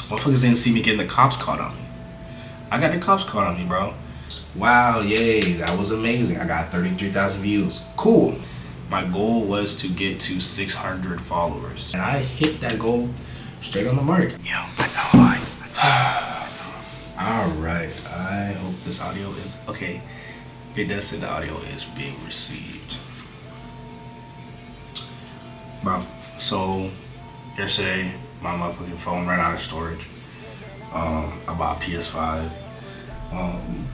Motherfuckers didn't see me getting the cops caught on me. I got the cops caught on me, bro. Wow, yay, that was amazing. I got 33,000 views. Cool. My goal was to get to 600 followers. And I hit that goal straight on the mark. Yo, I know. Alright, I hope this audio is okay. It does say the audio is being received. Bro, so yesterday my motherfucking phone ran out of storage. I bought PS5.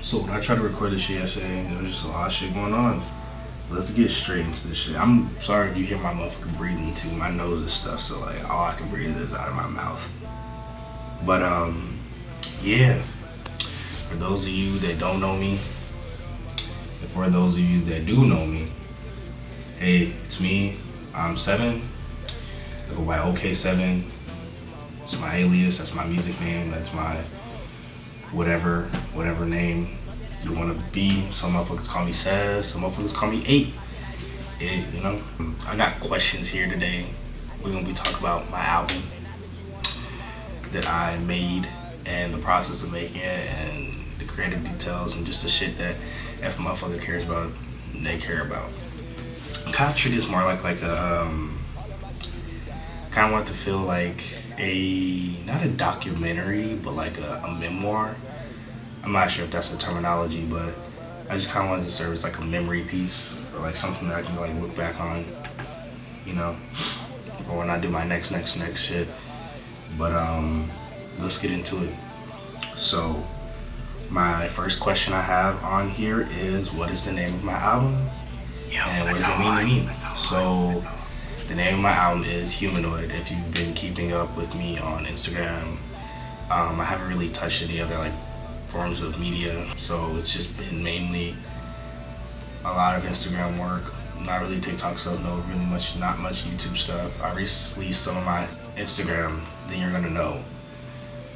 So when I tried to record this shit yesterday, there was just a lot of shit going on. Let's get straight into this shit. I'm sorry if you hear my motherfucking breathing too. My nose and stuff, so like all I can breathe is out of my mouth. But yeah. For those of you that don't know me, and for those of you that do know me, hey, it's me. I'm Seven. I go by oksevennnn. It's my alias. That's my music name. That's my whatever name you want to be. Some motherfuckers call me Sev. Some motherfuckers call me 8. You know. I got questions here today. We're gonna be talking about my album that I made and the process of making it and the creative details and just the shit that if a motherfucker cares about, they care about. I kind of treat this more like a kind of want to feel like not a documentary, but like a memoir. I'm not sure if that's the terminology, but I just kind of wanted to serve as like a memory piece or like something that I can like look back on, you know, or when I do my next shit. But let's get into it. So my first question I have on here is, what is the name of my album? And what does it mean to me? So the name of my album is Humanoid. If you've been keeping up with me on Instagram, I haven't really touched any other like forms of media, so it's just been mainly a lot of Instagram work, not really TikTok stuff, not much YouTube stuff. I released some of my Instagram, then you're gonna know.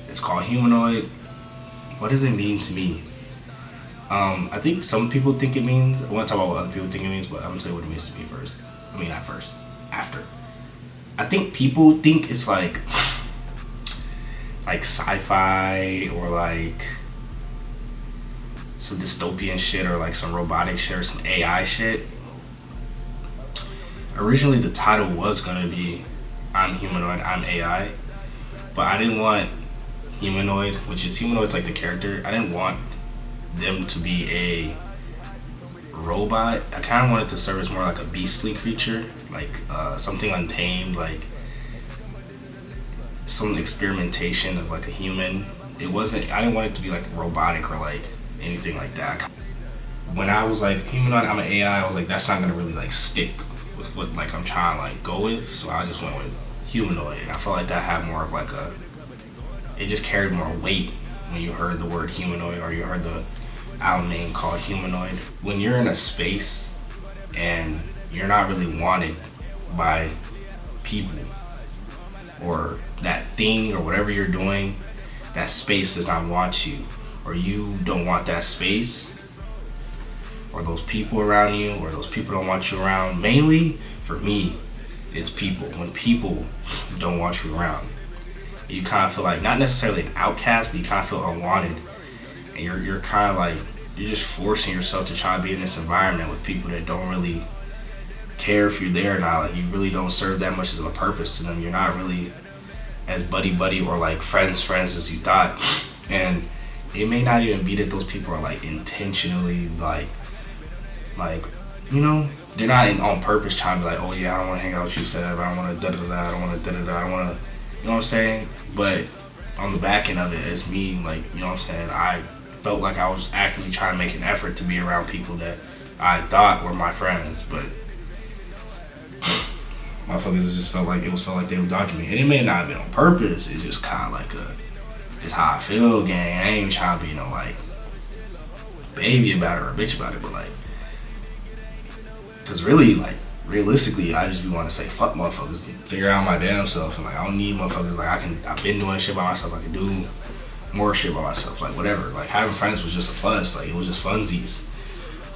It's called Humanoid. What does it mean to me? I think some people think it means, I want to talk about what other people think it means, but I'm gonna tell you what it means to me first. I mean, not first, after. I think people think it's like sci-fi or like some dystopian shit or like some robotic shit or some AI shit. Originally the title was gonna be I'm Humanoid, I'm AI, but I didn't want Humanoid, which is Humanoid's like the character, I didn't want them to be a robot. I kind of wanted to serve as more like a beastly creature, like something untamed, like some experimentation of like a human. I didn't want it to be like robotic or like anything like that. When I was like Humanoid, I'm an AI, I was like, that's not gonna really like stick with what like I'm trying to like go with, so I just went with Humanoid. And I felt like that had more of like it just carried more weight when you heard the word humanoid or you heard the album name called Humanoid. When you're in a space and you're not really wanted by people or that thing or whatever you're doing, that space does not want you, or you don't want that space, or those people around you, or those people don't want you around. Mainly for me, it's people. When people don't want you around, you kind of feel like, not necessarily an outcast, but you kind of feel unwanted. And you're kind of like, you're just forcing yourself to try to be in this environment with people that don't really care if you're there or not. Like, you really don't serve that much of a purpose to them. You're not really as buddy or like friends as you thought. And it may not even be that those people are like intentionally like you know, they're not on purpose trying to be like, oh yeah, I don't want to hang out with you, Seb, I don't want to I don't want to I don't want to, you know what I'm saying? But on the back end of it, it's me, like, you know what I'm saying, I felt like I was actually trying to make an effort to be around people that I thought were my friends, but motherfuckers just felt like they were dodging me. And it may not have been on purpose, it's just kind of like it's how I feel, gang. I ain't even trying to be, you know, like, baby about it or a bitch about it, but like, cause really, like, realistically, I just want to say fuck motherfuckers, figure out my damn self. And like, I don't need motherfuckers. Like, I've been doing shit by myself. I can do more shit by myself. Like, whatever. Like, having friends was just a plus. Like, it was just funsies.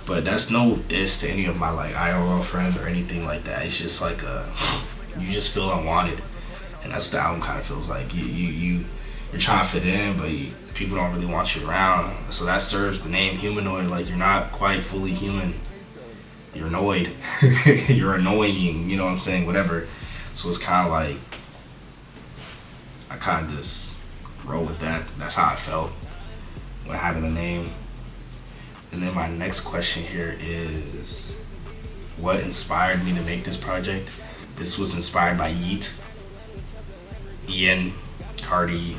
But that's no diss to any of my like IRL friends or anything like that. It's just like you just feel unwanted, and that's what the album kind of feels like. You're trying to fit in, but people don't really want you around. So that serves the name humanoid. Like, you're not quite fully human. You're annoyed. You're annoying. You know what I'm saying? Whatever. So it's kind of like, I kind of just roll with that. That's how I felt when having the name. And then my next question here is, what inspired me to make this project? This was inspired by Yeet, Ian, Cardi,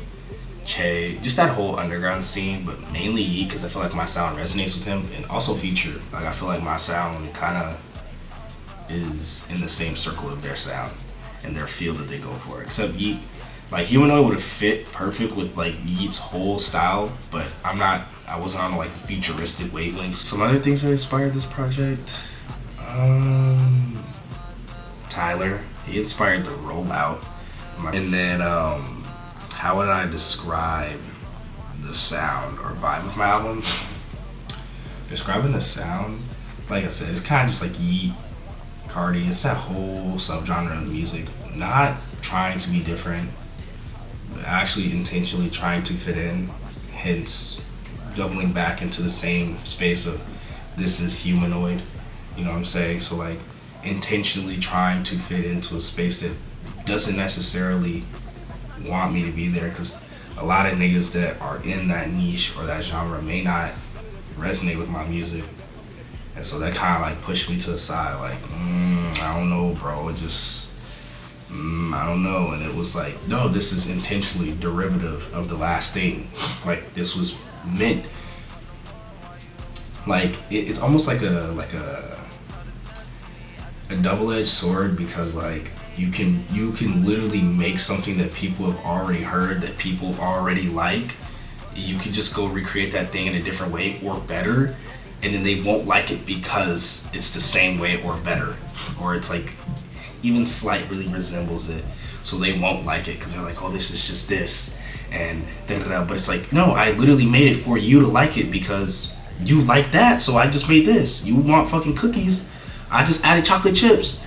Che, just that whole underground scene, but mainly Yeet because I feel like my sound resonates with him, and also Future. Like, I feel like my sound kind of is in the same circle of their sound and their feel that they go for. Except Yeet, like, Humanoid would have fit perfect with like Yeet's whole style, but I wasn't on like a futuristic wavelength. Some other things that inspired this project, Tyler, he inspired the rollout. And then how would I describe the sound or vibe of my album? Describing the sound, like I said, it's kind of just like Yeet, Cardi. It's that whole subgenre of music, not trying to be different, but actually intentionally trying to fit in, hence doubling back into the same space of this is humanoid, you know what I'm saying? So like intentionally trying to fit into a space that doesn't necessarily want me to be there, because a lot of niggas that are in that niche or that genre may not resonate with my music, and so that kind of like pushed me to the side, like I don't know, bro, it just I don't know. And it was like, no, this is intentionally derivative of the last thing. Like, this was meant, like it's almost like a double-edged sword, because like you can literally make something that people have already heard, that people already like. You could just go recreate that thing in a different way or better, and then they won't like it because it's the same way or better, or it's like even slightly resembles it, so they won't like it because they're like, oh, this is just this and da da da. But it's like, no, I literally made it for you to like it because you like that, so I just made this. You want fucking cookies, I just added chocolate chips.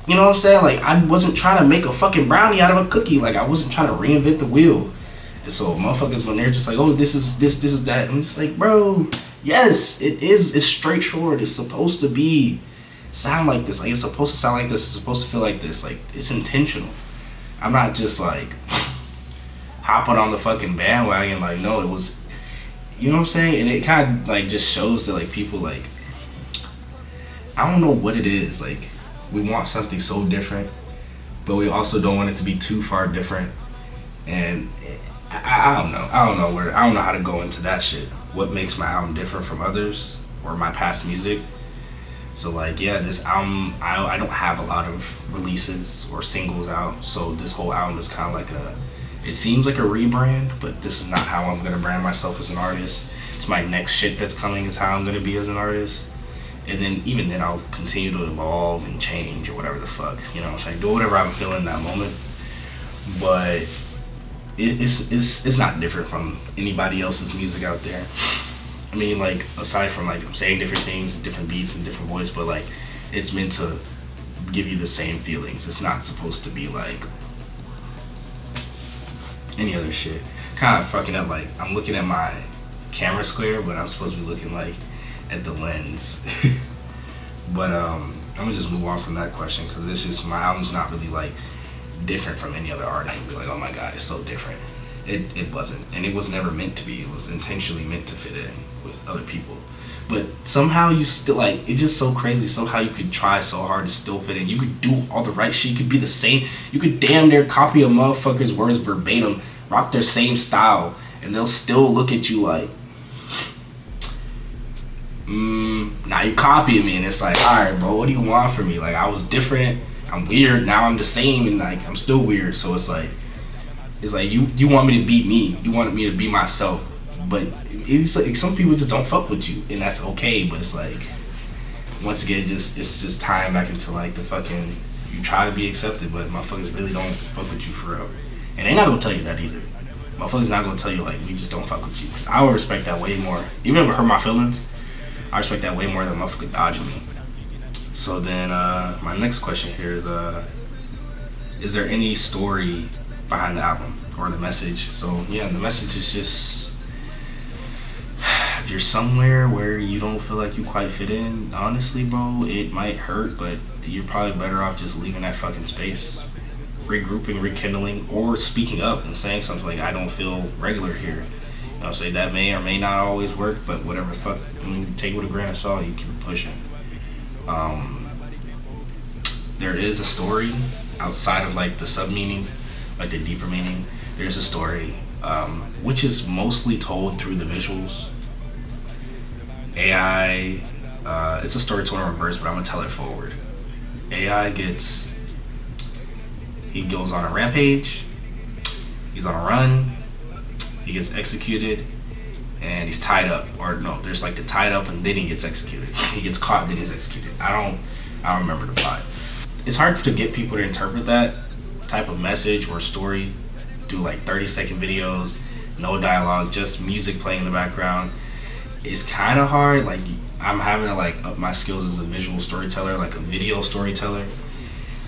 You know what I'm saying? Like, I wasn't trying to make a fucking brownie out of a cookie. Like, I wasn't trying to reinvent the wheel. And so motherfuckers, when they're just like, oh, this is that, I'm just like, bro, yes, it is. It's straightforward. It's supposed to be sound like this. Like, it's supposed to sound like this. It's supposed to feel like this. Like, it's intentional. I'm not just like hopping on the fucking bandwagon. Like, no, it was, you know what I'm saying? And it kind of like just shows that like people, like, I don't know what it is. Like, we want something so different, but we also don't want it to be too far different. And I don't know. I don't know how to go into that shit. What makes my album different from others or my past music? So like, yeah, this album, I don't have a lot of releases or singles out. So this whole album is kind of like it seems like a rebrand, but this is not how I'm gonna brand myself as an artist. It's my next shit that's coming is how I'm gonna be as an artist. And then even then I'll continue to evolve and change or whatever the fuck, you know what I'm saying? Do whatever I'm feeling in that moment. But it's not different from anybody else's music out there. I mean, like, aside from like I'm saying different things, different beats and different voice, but like it's meant to give you the same feelings. It's not supposed to be like any other shit. Kind of fucking up, like I'm looking at my camera square, but I'm supposed to be looking like at the lens. But I'm gonna just move on from that question, because it's just, my album's not really like different from any other artist. I'd be like, oh my god, it's so different. It wasn't, and it was never meant to be. It was intentionally meant to fit in with other people. But somehow you still, like, it's just so crazy. Somehow you could try so hard to still fit in. You could do all the right shit. You could be the same. You could damn near copy a motherfucker's words verbatim, rock their same style, and they'll still look at you like, now you copying me. And it's like, alright, bro, what do you want from me? Like, I was different, I'm weird, now I'm the same, and like I'm still weird. So it's like you want me to be me, you wanted me to be myself, but it's like some people just don't fuck with you, and that's okay. But it's like, once again, it's just tying back into like the fucking, you try to be accepted, but motherfuckers really don't fuck with you for real, and they not gonna tell you that either. Motherfuckers not gonna tell you like, we just don't fuck with you, because I would respect that way more. Even if it hurt my feelings, I respect that way more than motherfucker dodging me. So then my next question here is there any story behind the album, or the message. So yeah, the message is just, if you're somewhere where you don't feel like you quite fit in, honestly, bro, it might hurt, but you're probably better off just leaving that fucking space, regrouping, rekindling, or speaking up and saying something like, I don't feel regular here. You know what I'm saying? That may or may not always work, but whatever the fuck, take it with a grain of salt, you keep pushing. There is a story outside of like the sub meaning, like the deeper meaning. There's a story, which is mostly told through the visuals. AI, it's a story told in reverse, but I'm gonna tell it forward. AI he goes on a rampage, he's on a run, he gets executed, and he's tied up. Or no, there's like the tied up and then he gets executed. He gets caught and then he's executed. I don't remember the plot. It's hard to get people to interpret that type of message or story through like 30-second videos, no dialogue, just music playing in the background. It's kind of hard. Like, I'm having to like up my skills as a visual storyteller, like a video storyteller.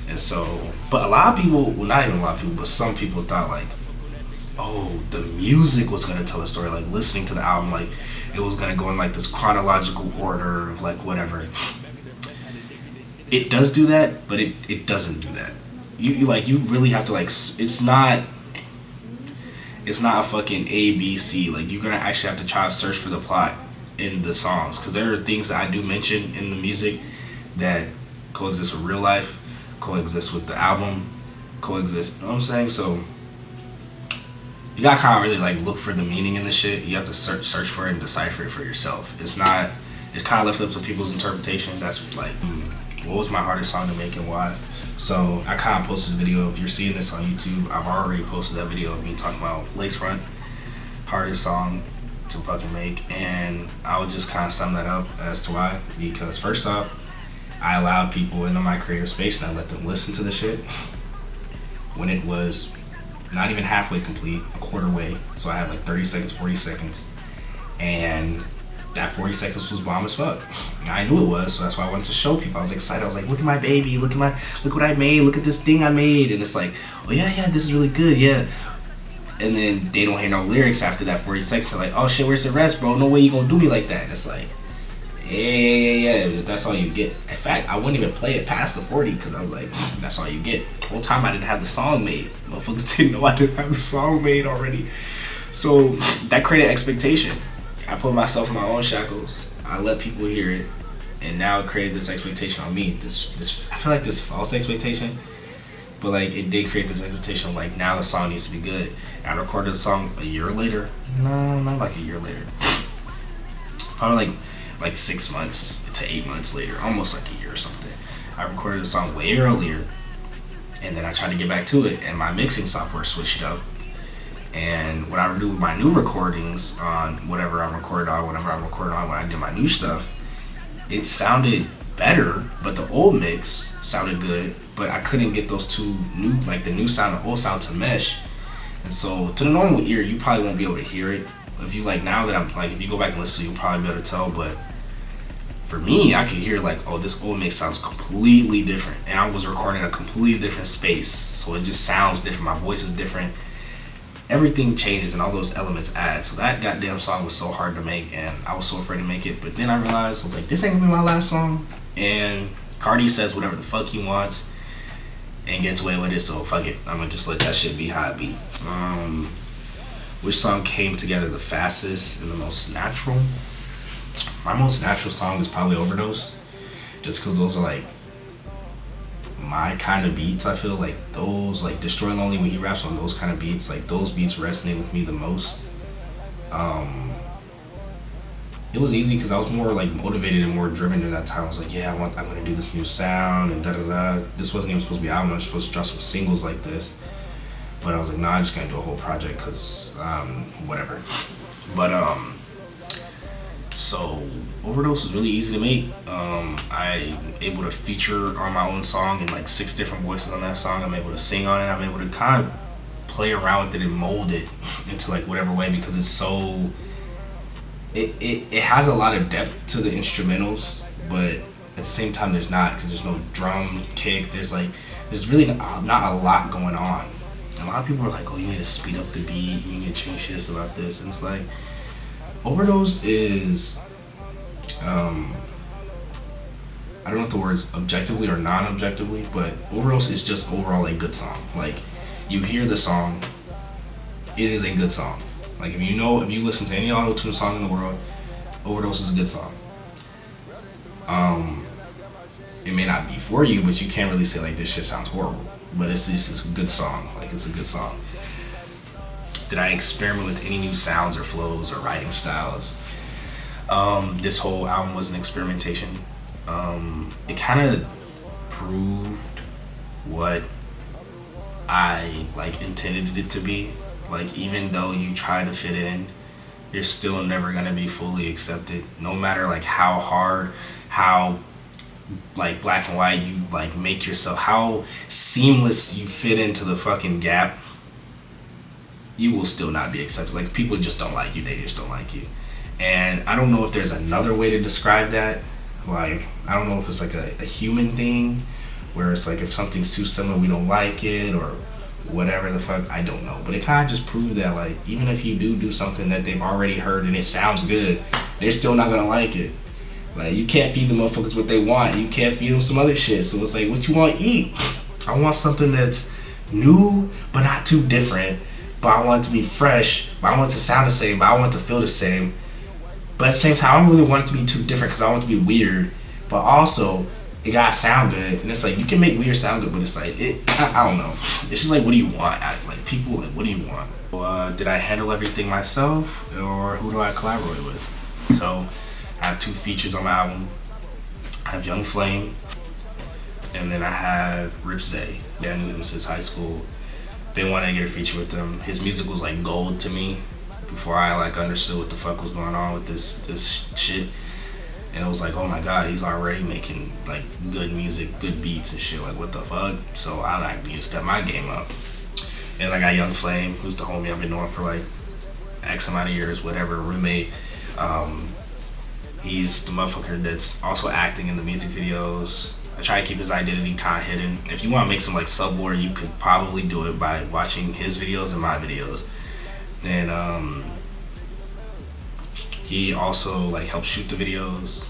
And so, but a lot of people, well, not even a lot of people, but some people thought like, oh, the music was gonna tell a story. Like, listening to the album, like it was gonna go in like this chronological order of like whatever. It does do that, but it doesn't do that. You really have to like, it's not a fucking A, B, C. Like, you're gonna actually have to try to search for the plot in the songs, because there are things that I do mention in the music that coexist with real life, coexist with the album, coexist, you know what I'm saying? So you gotta kind of really like look for the meaning in the shit. You have to search for it and decipher it for yourself. It's kind of left up to people's interpretation. That's like, what was my hardest song to make and why? So I kind of posted a video. If you're seeing this on YouTube, I've already posted that video of me talking about Lakefront, hardest song to fucking make, and I would just kind of sum that up as to why. Because first off, I allowed people into my creative space and I let them listen to the shit when it was not even halfway complete, a quarter way. So I had like 30 seconds, 40 seconds, and that 40 seconds was bomb as fuck. And I knew it was, so that's why I wanted to show people. I was excited. I was like, look at my baby, look what I made, look at this thing I made. And it's like, oh yeah, this is really good, yeah. And then they don't hear no lyrics after that 40 seconds. They're like, oh shit, where's the rest, bro? No way you gonna do me like that. And it's like, yeah, that's all you get. In fact, I wouldn't even play it past the 40 because I was like, that's all you get. The whole time I didn't have the song made. Motherfuckers didn't know I didn't have the song made already. So that created expectation. I put myself in my own shackles. I let people hear it, and now it created this expectation on me. This I feel like this false expectation, but like it did create this expectation of like, now the song needs to be good. I recorded the song a year later. No, not like a year later. Probably like 6 months to 8 months later, almost like a year or something. I recorded the song way earlier, and then I tried to get back to it, and my mixing software switched it up. And what I would do with my new recordings on whatever I recorded on, when I did my new stuff, it sounded better, but the old mix sounded good, but I couldn't get those two new, like the new sound and old sound to mesh. And so to the normal ear, you probably won't be able to hear it. If you like, now that I'm like, if you go back and listen, you'll probably be able to tell. But for me, I could hear like, oh, this old mix sounds completely different, and I was recording a completely different space, so it just sounds different. My voice is different. Everything changes and all those elements add. So that goddamn song was so hard to make, and I was so afraid to make it. But then I realized, I was like, this ain't gonna be my last song. And Cardi says whatever the fuck he wants and gets away with it, so fuck it. I'm gonna just let that shit be how it be. Which song came together the fastest and the most natural? My most natural song is probably Overdose, just because those are like my kind of beats. I feel like those, like Destroy Lonely, when he raps on those kind of beats, like those beats resonate with me the most. It was easy because I was more like motivated and more driven during that time. I was like, yeah, I'm gonna do this new sound and da da da. This wasn't even supposed to be an album. I was supposed to drop some singles like this, but I was like, nah, I'm just gonna do a whole project because whatever. But so Overdose was really easy to make. I'm able to feature on my own song and like 6 different voices on that song. I'm able to sing on it. I'm able to kind of play around with it and mold it into like whatever way, because it's so, it has a lot of depth to the instrumentals, but at the same time there's not, because there's no drum kick. There's really not a lot going on. And a lot of people are like, oh, you need to speed up the beat, you need to change this about this. And it's like, Overdose is, I don't know if the words objectively or non-objectively, but Overdose is just overall a good song. Like, you hear the song, it is a good song. Like, if you listen to any auto-tune song in the world, Overdose is a good song. It may not be for you, but you can't really say like this shit sounds horrible. But it's a good song. Like, it's a good song. Did I experiment with any new sounds or flows or writing styles? This whole album was an experimentation. It kind of proved what I like intended it to be. Like, even though you try to fit in, you're still never gonna be fully accepted. No matter like how hard, how like black and white you like make yourself, how seamless you fit into the fucking gap, you will still not be accepted. Like, people just don't like you, they just don't like you. And I don't know if there's another way to describe that. Like, I don't know if it's like a human thing where it's like if something's too similar we don't like it or whatever the fuck, I don't know. But it kind of just proved that like even if you do something that they've already heard and it sounds good, they're still not gonna like it. Like, you can't feed the motherfuckers what they want. You can't feed them some other shit. So it's like, what you want to eat? I want something that's new, but not too different. But I want it to be fresh. But I want it to sound the same. But I want it to feel the same. But at the same time, I don't really want it to be too different because I want it to be weird. But also, it gotta sound good. And it's like, you can make weird sound good, but it's like, I don't know. It's just like, what do you want? Like, people, like, what do you want? Did I handle everything myself? Or who do I collaborate with? So, I have 2 features on my album. I have Young Flame, and then I have Rip Zay. I knew him since high school. Been wanting to get a feature with him. His music was like gold to me before I like understood what the fuck was going on with this shit. And it was like, oh my god, he's already making like good music, good beats and shit. Like, what the fuck? So I like need to step my game up. And I got Young Flame, who's the homie I've been knowing for like X amount of years, whatever, roommate. He's the motherfucker that's also acting in the music videos. I try to keep his identity kind of hidden. If you want to make some like sublore, you could probably do it by watching his videos and my videos. And he also like helps shoot the videos.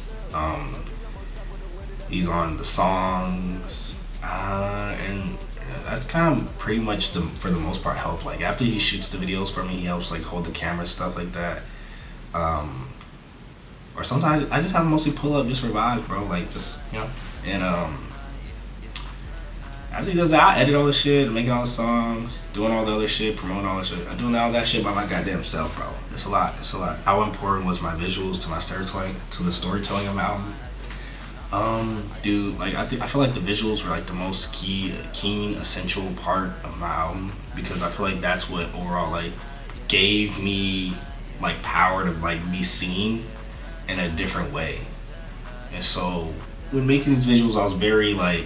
He's on the songs, and that's kind of pretty much for the most part help. Like, after he shoots the videos for me, he helps like hold the camera, stuff like that. Or sometimes I just have him mostly pull up just for vibes, bro. Like, just, you know. And after he does that, I edit all the shit, making all the songs, doing all the other shit, promoting all the shit. I'm doing all that shit by my goddamn self, bro. It's a lot. It's a lot. How important was my visuals to my storytelling of my album? Dude, like, I feel like the visuals were like the most keen, essential part of my album, because I feel like that's what overall like gave me like power to like be seen in a different way. And so when making these visuals, I was very like,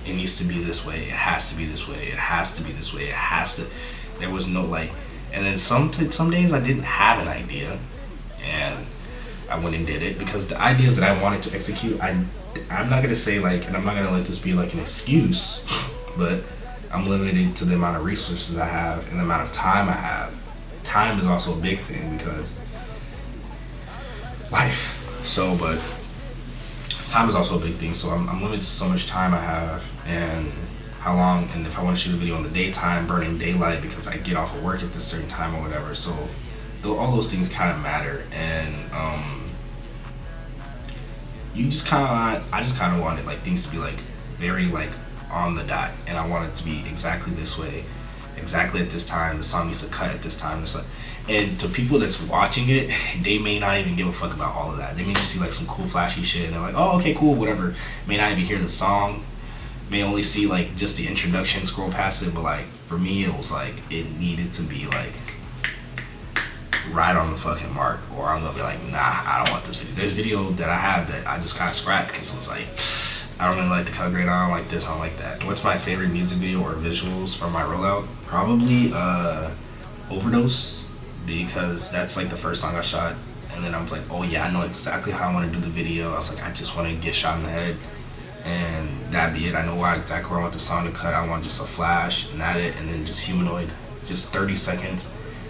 it needs to be this way, it has to be this way, it has to be this way, it has to. There was no like, and then some days I didn't have an idea, and I went and did it because the ideas that I wanted to execute, I'm not gonna say like, and I'm not gonna let this be like an excuse, but I'm limited to the amount of resources I have and the amount of time I have. Time is also a big thing because life. So, but time is also a big thing. So I'm limited to so much time I have and how long, and if I want to shoot a video in the daytime, burning daylight because I get off of work at this certain time or whatever. So all those things kind of matter, and I just kind of wanted like things to be like very like on the dot, and I want it to be exactly this way, exactly at this time. The song needs to cut at this time. And to people that's watching it, they may not even give a fuck about all of that. They may just see like some cool flashy shit and they're like, oh, okay, cool, whatever. May not even hear the song, may only see like just the introduction, scroll past it. But like for me, it was like it needed to be like right on the fucking mark, or I'm gonna be like, nah, I don't want this video. There's video that I have that I just kind of scrapped because it was like, I don't really like the color grade, I don't like this, I don't like that. What's my favorite music video or visuals from my rollout? Probably Overdose, because that's like the first song I shot, and then I was like, oh yeah, I know exactly how I want to do the video. I was like, I just want to get shot in the head, and that'd be it. I know exactly where I want the song to cut. I want just a flash and that it, and then just Humanoid, just 30 seconds,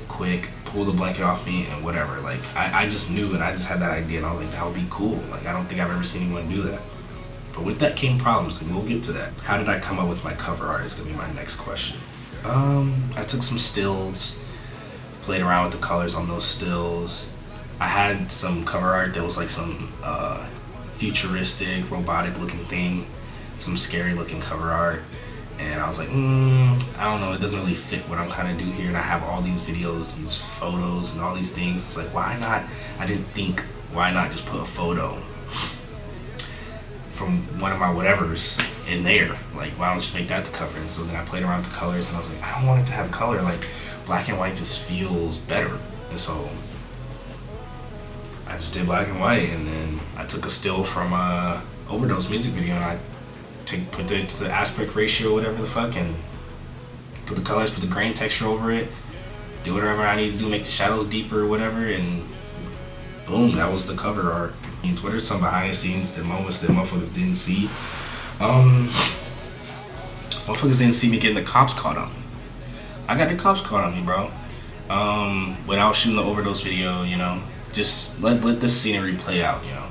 quick, pull the blanket off me and whatever. Like I just knew, and I just had that idea, and I was like, that would be cool. Like I don't think I've ever seen anyone do that. But with that came problems, and we'll get to that. How did I come up with my cover art is gonna be my next question. I took some stills, played around with the colors on those stills. I had some cover art that was like some futuristic, robotic looking thing, some scary looking cover art. And I was like, I don't know, it doesn't really fit what I'm trying to do here. And I have all these videos, these photos, and all these things. It's like, why not? I didn't think, why not just put a photo from one of my whatevers in there? Like, why don't I just make that the cover? And so then I played around with the colors, and I was like, I don't want it to have color. Like, black and white just feels better. And so I just did black and white, and then I took a still from Overdose music video, and I put it to the aspect ratio, whatever the fuck, and put the colors, put the grain texture over it, do whatever I need to do, make the shadows deeper or whatever, and boom, that was the cover art. What are some behind the scenes, the moments that motherfuckers didn't see? Motherfuckers didn't see me getting the cops caught on me. I got the cops caught on me, bro. When I was shooting the Overdose video, you know, just let the scenery play out, you know.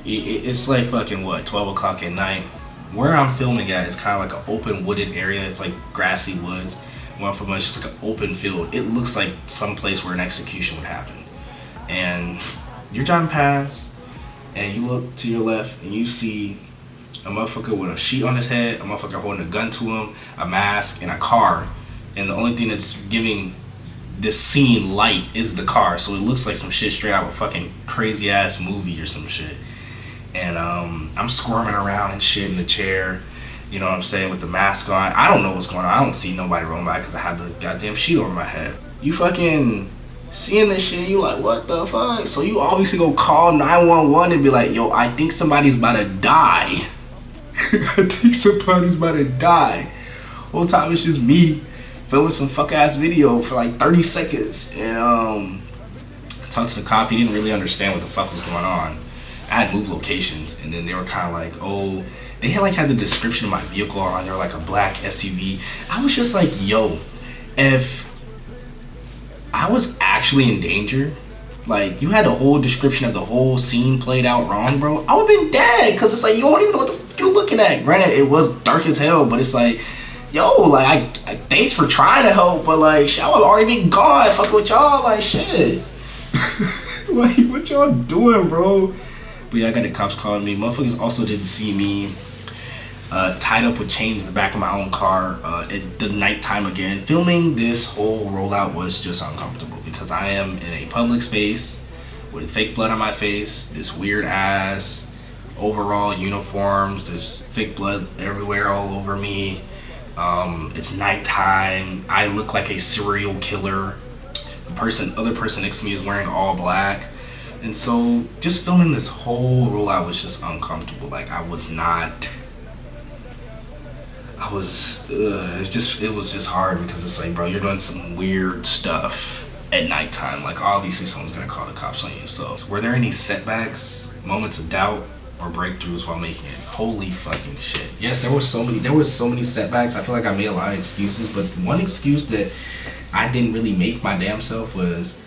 It's like fucking what, 12 o'clock at night. Where I'm filming at is kind of like an open wooded area. It's like grassy woods. One from it's just like an open field. It looks like some place where an execution would happen. And you're driving past, and you look to your left, and you see a motherfucker with a sheet on his head, a motherfucker holding a gun to him, a mask, and a car. And the only thing that's giving this scene light is the car. So it looks like some shit straight out of a fucking crazy ass movie or some shit. And I'm squirming around and shit in the chair, you know what I'm saying, with the mask on. I don't know what's going on. I don't see nobody rolling by because I have the goddamn sheet over my head. You fucking seeing this shit, you like, what the fuck? So you obviously go call 911 and be like, yo, I think somebody's about to die. I think somebody's about to die. Whole time it's just me filming some fuck ass video for like 30 seconds. And talked to the cop. He didn't really understand what the fuck was going on. I had moved locations, and then they were kind of like, oh, they had the description of my vehicle on there, like a black SUV. I was just like, yo, if I was actually in danger, like you had the whole description of the whole scene played out wrong, bro, I would have been dead. Because it's like, you don't even know what the fuck you're looking at. Granted, it was dark as hell, but it's like, yo, like, I thanks for trying to help, but like, shit, I would already be gone. Fuck with y'all, like, shit. Like, what y'all doing, bro? But yeah, I got the cops calling me. Motherfuckers also didn't see me tied up with chains in the back of my own car at the nighttime again. Filming this whole rollout was just uncomfortable because I am in a public space with fake blood on my face, this weird ass overall uniforms, there's fake blood everywhere all over me. It's nighttime. I look like a serial killer. The other person next to me is wearing all black. And so just filming this whole rollout was just uncomfortable. Like it was just hard because it's like, bro, you're doing some weird stuff at nighttime. Like obviously someone's gonna call the cops on you. So were there any setbacks, moments of doubt, or breakthroughs while making it? Holy fucking shit. Yes, there were so many setbacks. I feel like I made a lot of excuses, but one excuse that I didn't really make my damn self was,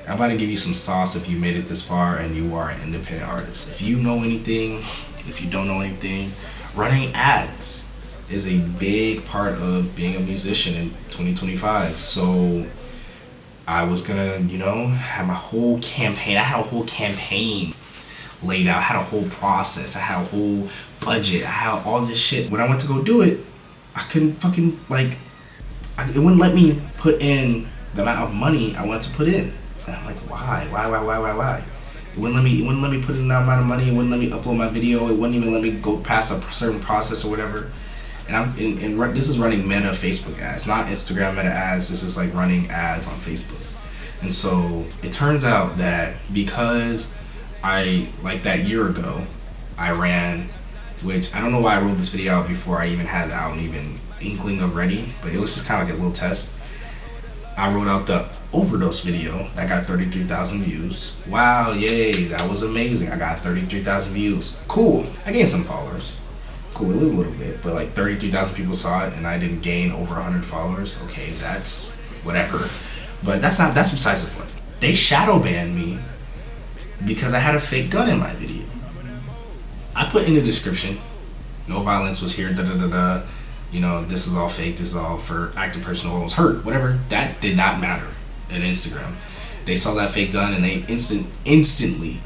I'm about to give you some sauce if you made it this far and you are an independent artist. If you know anything, if you don't know anything, running ads is a big part of being a musician in 2025. So I was gonna, you know, have my whole campaign. I had a whole campaign laid out. I had a whole process. I had a whole budget. I had all this shit. When I went to go do it, I couldn't fucking, like, it wouldn't let me put in the amount of money I wanted to put in. And I'm like, why? It wouldn't let me put in that amount of money. It wouldn't let me upload my video. It wouldn't even let me go past a certain process or whatever. And this is running Meta Facebook ads, not Instagram Meta ads. This is like running ads on Facebook. And so it turns out that because like that year ago, I ran, which I don't know why I wrote this video out before I even had the album even inkling of ready, but it was just kind of like a little test. I wrote out the Overdose video that got 33,000 views. Wow, yay, that was amazing. I got 33,000 views. Cool. I gained some followers. Cool, it was a little bit, but like 33,000 people saw it and I didn't gain over 100 followers. Okay, that's whatever. But that's besides the point. They shadow banned me because I had a fake gun in my video. I put in the description, no violence was here, da da da da. You know, this is all fake, this is all for acting person who was hurt, whatever. That did not matter in Instagram. They saw that fake gun and they instantly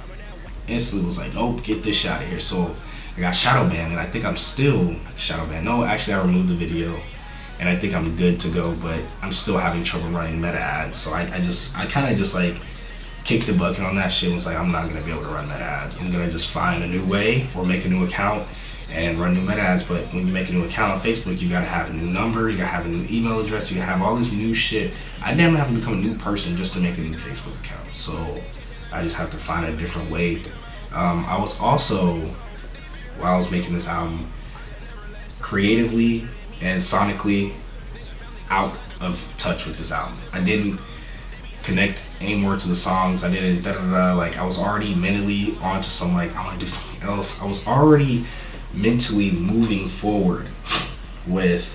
was like, nope, get this shit out of here. So I got shadow banned and I think I'm still shadow banned. No, actually I removed the video and I think I'm good to go, but I'm still having trouble running meta ads. So I kind of just like kicked the bucket on that shit. Was like, I'm not gonna be able to run meta ads. I'm gonna just find a new way or make a new account and run new meta ads. But when you make a new account on Facebook, you gotta have a new number, you gotta have a new email address, you gotta have all this new shit. I damn have to become a new person just to make a new Facebook account. So I just have to find a different way. I was also, while I was making this album, creatively and sonically out of touch with this album. I didn't connect anymore to the songs. I didn't like I was already mentally onto some like I want to do something else. I was already mentally moving forward with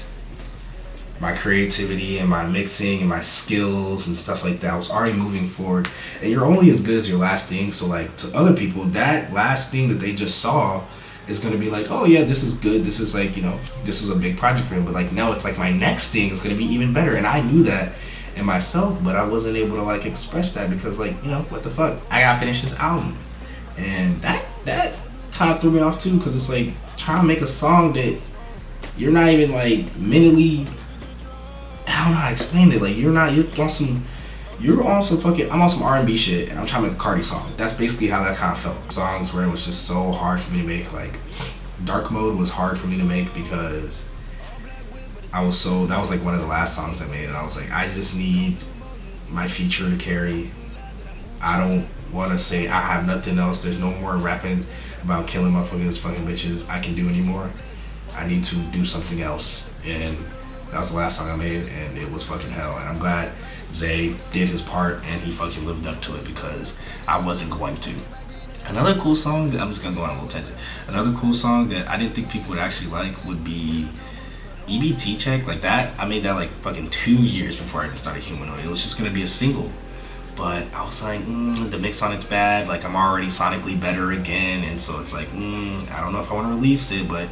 my creativity and my mixing and my skills and stuff like that. I was already moving forward, and you're only as good as your last thing. So like to other people, that last thing that they just saw is going to be like, oh yeah, this is good, this is like, you know, this is a big project for him. But like no, it's like my next thing is going to be even better, and I knew that in myself, but I wasn't able to like express that because like, you know, what the fuck, I gotta finish this album. And that kind of threw me off too, because it's like trying to make a song that you're not even like mentally, I don't know how to explain it. Like you're on some fucking, I'm on some R&B shit and I'm trying to make a Cardi song. That's basically how that kind of felt. Songs where it was just so hard for me to make. Like Dark Mode was hard for me to make because that was like one of the last songs I made, and I was like, I just need my feature to carry. I don't want to say I have nothing else. There's no more rapping about killing motherfuckers, fucking bitches I can do anymore. I need to do something else, and that was the last song I made, and it was fucking hell. And I'm glad Zay did his part and he fucking lived up to it because I wasn't going to. Another cool song that I'm just gonna go on a little tangent. Another cool song that I didn't think people would actually like would be EBT Check. Like that, I made that like fucking 2 years before I even started Humanoid. It was just gonna be a single, but I was like, the mix on it's bad. Like I'm already sonically better again, and so it's like, I don't know if I want to release it, but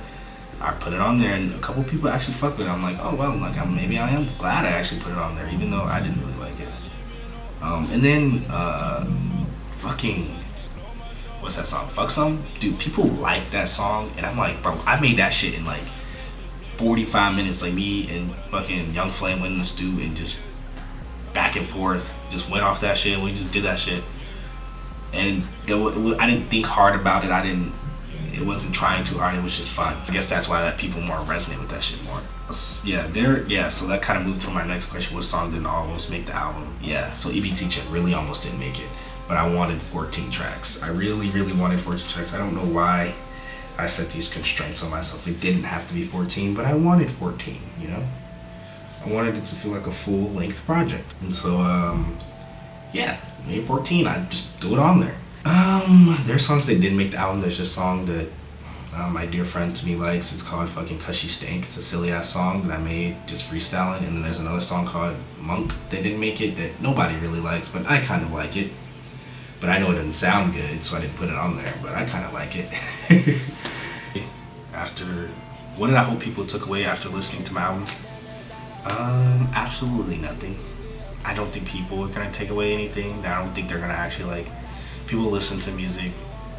I put it on there, and a couple people actually fucked with it. I'm like, oh well, like maybe I am glad I actually put it on there, even though I didn't really like it. And then fucking, what's that song? Fuck Some? Dude, people like that song, and I'm like, bro, I made that shit in like 45 minutes. Like me and fucking Young Flame went in the stew and just back and forth, just went off that shit. We just did that shit, and I didn't think hard about it. It wasn't trying too hard. It was just fun. I guess that's why that people more resonate with that shit more. Yeah. So that kind of moved to my next question. What song didn't almost make the album? Yeah. So EBT Check really almost didn't make it, but I wanted 14 tracks. I really, really wanted 14 tracks. I don't know why I set these constraints on myself. It didn't have to be 14, but I wanted 14. You know, I wanted it to feel like a full-length project, and so yeah, maybe 14. I just threw it on there. There's songs that didn't make the album. There's just a song that my dear friend to me likes. It's called fucking Cause She Stank. It's a silly ass song that I made just freestyling. And then there's another song called Monk that didn't make it, that nobody really likes, but I kind of like it. But I know it doesn't sound good, so I didn't put it on there, but I kind of like it. What did I hope people took away after listening to my album? Absolutely nothing. I don't think people are gonna take away anything. I don't think they're gonna actually like. People listen to music,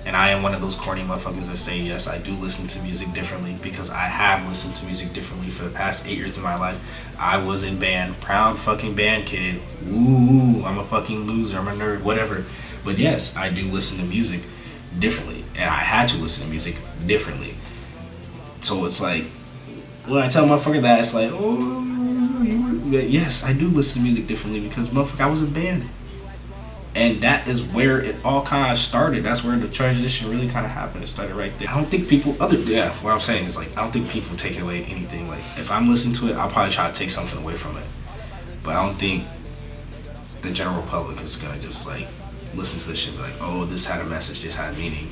and I am one of those corny motherfuckers that say, yes, I do listen to music differently, because I have listened to music differently for the past 8 years of my life. I was in band, proud fucking band kid. Ooh, I'm a fucking loser, I'm a nerd, whatever. But yes, I do listen to music differently, and I had to listen to music differently. So it's like, when I tell a motherfucker that, it's like, yes, I do listen to music differently because motherfucker, I was in band. And that is where it all kind of started. That's where the transition really kind of happened. It started right there. I don't think people, what I'm saying is like, I don't think people take away anything. Like, if I'm listening to it, I'll probably try to take something away from it. But I don't think the general public is gonna just like listen to this shit and be like, oh, this had a message, this had a meaning.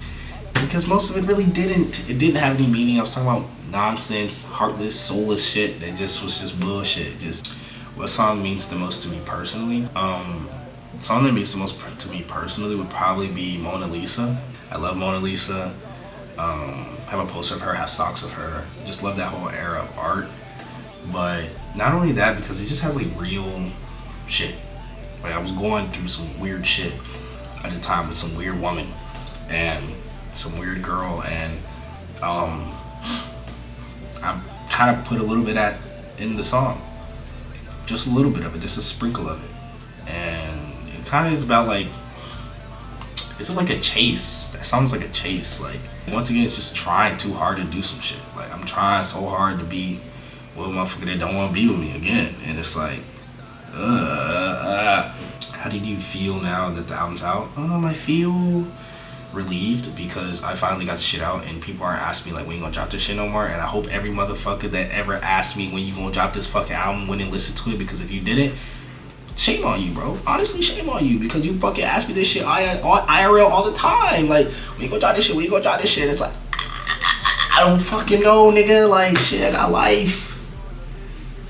because most of it really didn't. It didn't have any meaning. I was talking about nonsense, heartless, soulless shit that just was just bullshit. Just what song means the most to me personally? The song that means the most to me personally would probably be Mona Lisa. I love Mona Lisa. Have a poster of her, have socks of her. Just love that whole era of art. But not only that, because it just has like real shit. Like I was going through some weird shit at the time with some weird woman and some weird girl, and I kind of put a little bit of that in the song. Just a little bit of it, just a sprinkle of it. And it kind of is about like, it's like a chase. That sounds like a chase. Like, once again, it's just trying too hard to do some shit. Like, I'm trying so hard to be with a motherfucker that don't want to be with me again. And it's like, how did you feel now that the album's out? I feel relieved because I finally got the shit out and people aren't asking me like, when you gonna drop this shit no more? And I hope every motherfucker that ever asked me when you gonna drop this fucking album went and listened to it, because if you didn't, shame on you, bro. Honestly, shame on you, because you fucking ask me this shit IRL all the time. Like, when you gonna drop this shit? When you gonna drop this shit? It's like, I don't fucking know, nigga. Like, shit, I got life,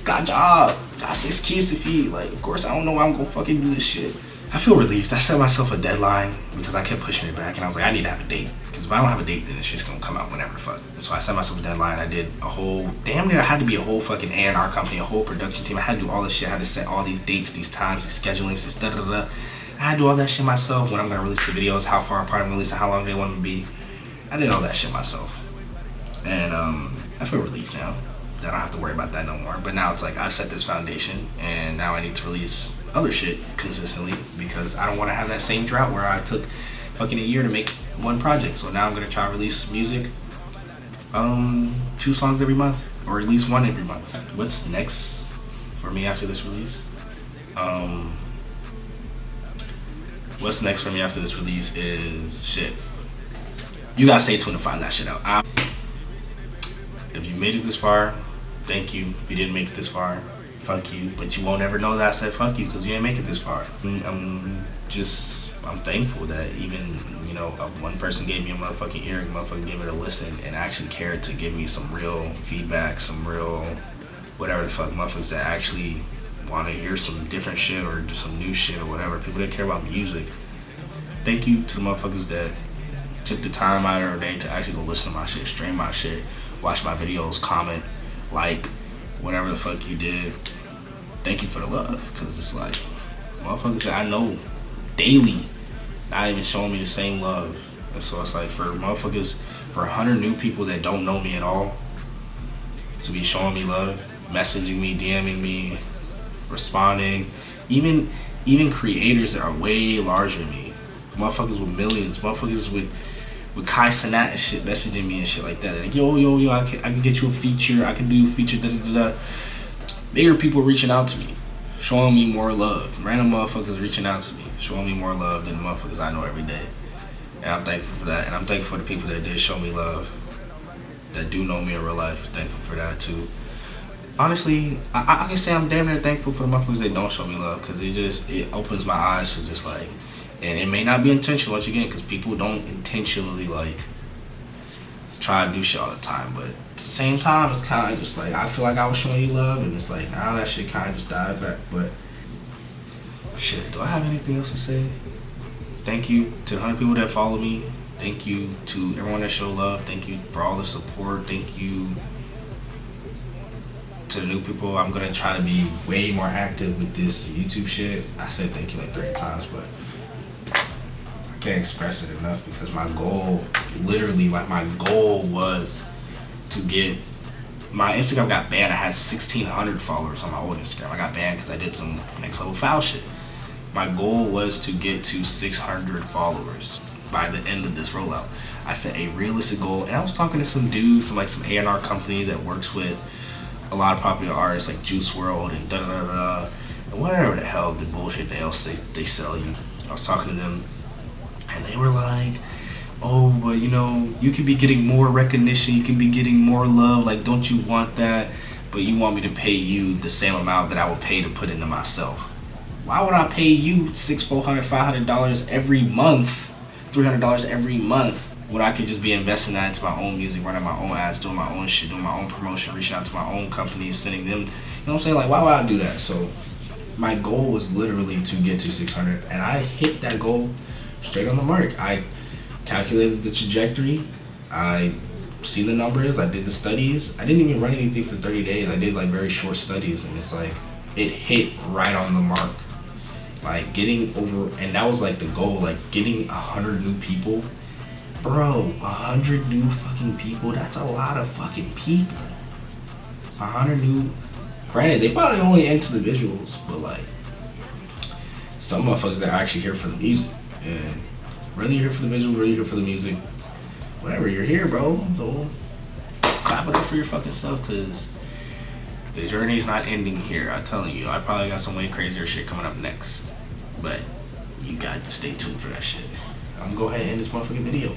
got a job, got 6 kids to feed. Like, of course, I don't know why I'm gonna fucking do this shit. I feel relieved. I set myself a deadline because I kept pushing it back, and I was like, I need to have a date. Because if I don't have a date, then it's just gonna come out whenever the fuck. And so I set myself a deadline. I did a whole, damn near, I had to be a whole fucking A&R company, a whole production team. I had to do all this shit. I had to set all these dates, these times, these schedulings, this da da da. I had to do all that shit myself. When I'm gonna release the videos, how far apart I'm gonna release it, how long they want them to be. I did all that shit myself. And I feel relieved now that I don't have to worry about that no more. But now it's like, I've set this foundation, and now I need to release other shit consistently, because I don't want to have that same drought where I took fucking a year to make one project. So now I'm gonna try to release music 2 songs every month, or at least 1 every month. What's next for me after this release? What's next for me after this release is shit. You gotta stay tuned to find that shit out. If you made it this far, thank you. If you didn't make it this far, fuck you. But you won't ever know that I said fuck you, because you didn't make it this far. I'm thankful that even, you know, one person gave me a motherfucking ear, a motherfucker gave it a listen, and actually cared to give me some real feedback, some real whatever the fuck, motherfuckers that actually want to hear some different shit or just some new shit or whatever. People that care about music. Thank you to the motherfuckers that took the time out of their day to actually go listen to my shit, stream my shit, watch my videos, comment, like, whatever the fuck you did. Thank you for the love, because it's like motherfuckers that I know daily not even showing me the same love. And so it's like, for motherfuckers, for 100 new people that don't know me at all to be showing me love, messaging me, DMing me, responding, even creators that are way larger than me, motherfuckers with millions, motherfuckers with Kai Cenat and shit messaging me and shit like that. Like, yo, I can get you a feature, I can do a feature, da da da. Bigger people reaching out to me, showing me more love. Random motherfuckers reaching out to me, showing me more love than the motherfuckers I know every day. And I'm thankful for that. And I'm thankful for the people that did show me love, that do know me in real life. Thankful for that too. Honestly, I can say I'm damn near thankful for the motherfuckers that don't show me love, because it opens my eyes to just like, and it may not be intentional once again, because people don't intentionally like try to do shit all the time, but at the same time, it's kind of just like, I feel like I was showing you love, and it's like, now that shit kind of just died back. But shit, do I have anything else to say? Thank you to the 100 people that follow me. Thank you to everyone that showed love. Thank you for all the support. Thank you to the new people. I'm gonna try to be way more active with this YouTube shit. I said thank you like 30 times, but I can't express it enough, because my goal, literally, like, my goal was to get, my Instagram got banned. I had 1,600 followers on my old Instagram. I got banned because I did some next level foul shit. My goal was to get to 600 followers by the end of this rollout. I set a realistic goal, and I was talking to some dude from like some A&R company that works with a lot of popular artists like Juice WRLD and da da da da, and whatever the hell the bullshit else they sell you. I was talking to them, and they were like, oh, but you know, you could be getting more recognition, you can be getting more love, like, don't you want that? But you want me to pay you the same amount that I would pay to put into myself. Why would I pay you $600, $400, $500 every month, $300 every month when I could just be investing that into my own music, running my own ads, doing my own shit, doing my own promotion, reaching out to my own companies, sending them, you know what I'm saying? Like, why would I do that? So my goal was literally to get to 600, and I hit that goal straight on the mark. I calculated the trajectory, I seen the numbers, I did the studies. I didn't even run anything for 30 days. I did like very short studies, and it's like, it hit right on the mark. Like getting over, and that was like the goal, like getting 100 new people. Bro, 100 new fucking people, that's a lot of fucking people. 100 new, granted, they probably only into the visuals, but like, some motherfuckers that are actually here for the music. And whether you're here for the visuals, whether you're here for the music, whatever, you're here, bro. So, clap it up for your fucking stuff, cause the journey's not ending here, I'm telling you. I probably got some way crazier shit coming up next. But you got to stay tuned for that shit. I'm gonna go ahead and end this motherfucking video.